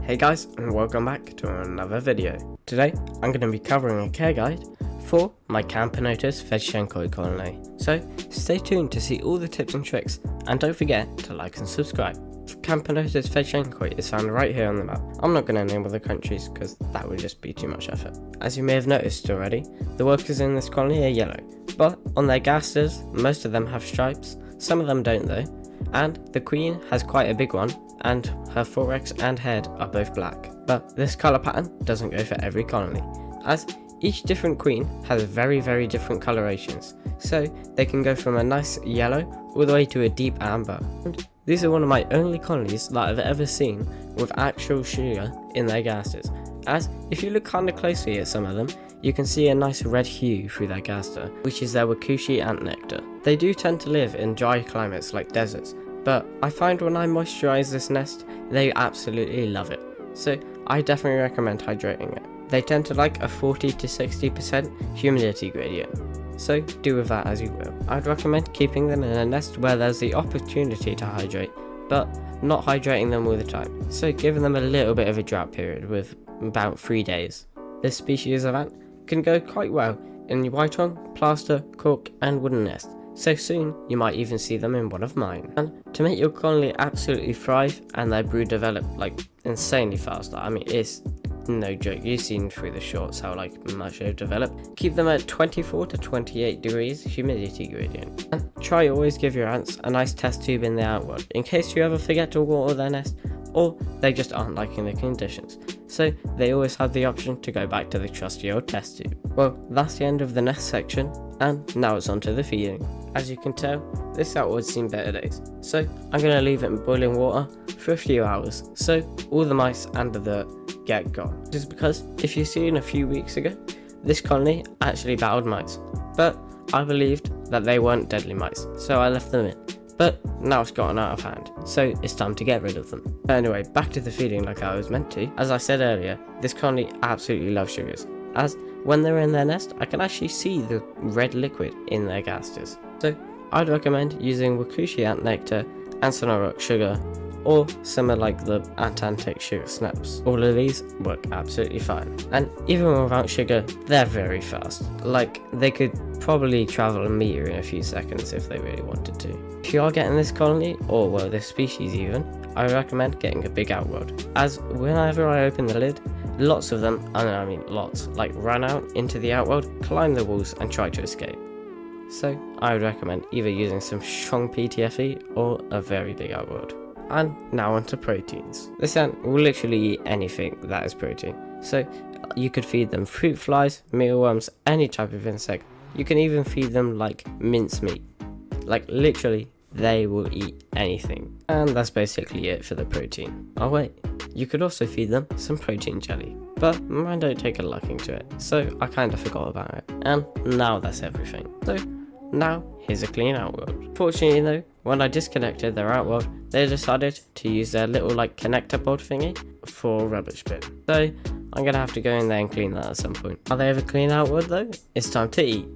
Hey guys, and welcome back to another video. Today I'm going to be covering a care guide for my Camponotus Fedstchenkoi colony. So stay tuned to see all the tips and tricks, and don't forget to like and subscribe. Camponotus Fedstchenkoi is found right here on the map. I'm not going to name all the countries because that would just be too much effort. As you may have noticed already, the workers in this colony are yellow, but on their gasters most of them have stripes, some of them don't though, and the queen has quite a big one, and her thorax and head are both black. But this colour pattern doesn't go for every colony, as each different queen has very different colorations, so they can go from a nice yellow all the way to a deep amber. And these are one of my only colonies that I've ever seen with actual sugar in their gasters, as if you look kinda closely at some of them, you can see a nice red hue through their gaster, which is their wakushi ant nectar. They do tend to live in dry climates like deserts, but I find when I moisturise this nest, they absolutely love it, so I definitely recommend hydrating it. They tend to like a 40 to 60% humidity gradient, so do with that as you will. I'd recommend keeping them in a nest where there's the opportunity to hydrate, but not hydrating them all the time, so giving them a little bit of a drought period with about 3 days. This species of ant can go quite well in white-on, plaster, cork and wooden nest, so soon you might even see them in one of mine. And to make your colony absolutely thrive and their brood develop like insanely fast, I mean it's no joke, you've seen through the shorts how much they've developed, keep them at 24 to 28 degrees humidity gradient. And try always give your ants a nice test tube in the outward in case you ever forget to water their nest or they just aren't liking the conditions, so they always have the option to go back to the trusty old test tube. Well, that's the end of the nest section, and now it's on to the feeding. As you can tell, this outward's seen better days, so I'm going to leave it in boiling water for a few hours so all the mice and the dirt get gone. This is because if you see in a few weeks ago, this colony actually battled mice, but I believed that they weren't deadly mice, so I left them in. But now it's gotten out of hand, so it's time to get rid of them. But anyway, back to the feeding like I was meant to. As I said earlier, this colony absolutely loves sugars, as when they're in their nest, I can actually see the red liquid in their gasters. So I'd recommend using wakushi ant nectar and sonoroc sugar, or something like the Atlantic sugar snaps. All of these work absolutely fine, and even without sugar, they're very fast. Like, they could probably travel a meter in a few seconds if they really wanted to. If you are getting this colony, or well this species even, I recommend getting a big outworld, as whenever I open the lid, lots of them, I mean lots, run out into the outworld, climb the walls and try to escape. So I would recommend either using some strong PTFE or a very big outworld. And now onto proteins. This ant will literally eat anything that is protein, so you could feed them fruit flies, mealworms, any type of insect. You can even feed them mincemeat. Literally, they will eat anything. And that's basically it for the protein. Oh wait, you could also feed them some protein jelly, but mine don't take a liking to it, so I kinda forgot about it. And now that's everything. So now here's a clean outworld. Fortunately though, when I disconnected their outworld, they decided to use their little connector pod thingy for rubbish bin. So I'm gonna have to go in there and clean that at some point. Are they ever clean outward though? It's time to eat.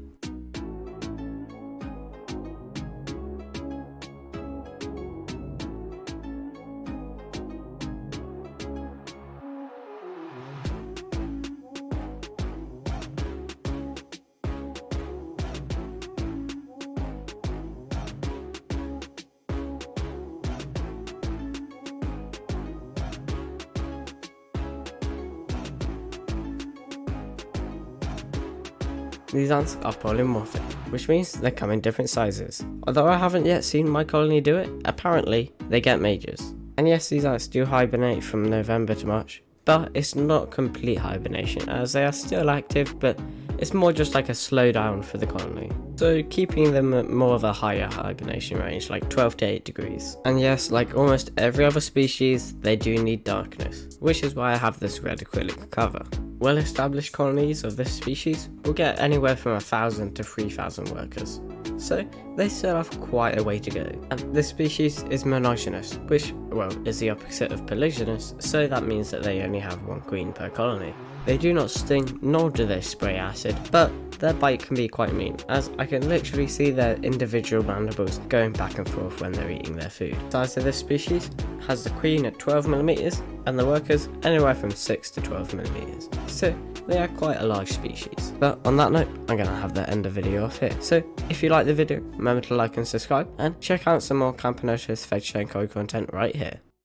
These ants are polymorphic, which means they come in different sizes. Although I haven't yet seen my colony do it, apparently they get majors. And yes, these ants do hibernate from November to March, but it's not complete hibernation as they are still active, but it's more just like a slowdown for the colony. So keeping them at more of a higher hibernation range, 12 to 8 degrees. And yes, like almost every other species, they do need darkness, which is why I have this red acrylic cover. Well-established colonies of this species will get anywhere from 1,000 to 3,000 workers, so they still have quite a way to go. And this species is monogynous, which, well, is the opposite of polygynous, so that means that they only have one queen per colony. They do not sting, nor do they spray acid, but their bite can be quite mean, as I can literally see their individual mandibles going back and forth when they're eating their food. The size of this species has the queen at 12mm and the workers anywhere from 6 to 12mm, so they are quite a large species. But on that note, I'm going to have to end the video off here. So if you like the video, remember to like and subscribe, and check out some more Camponotus Fedstchenkoi content right here.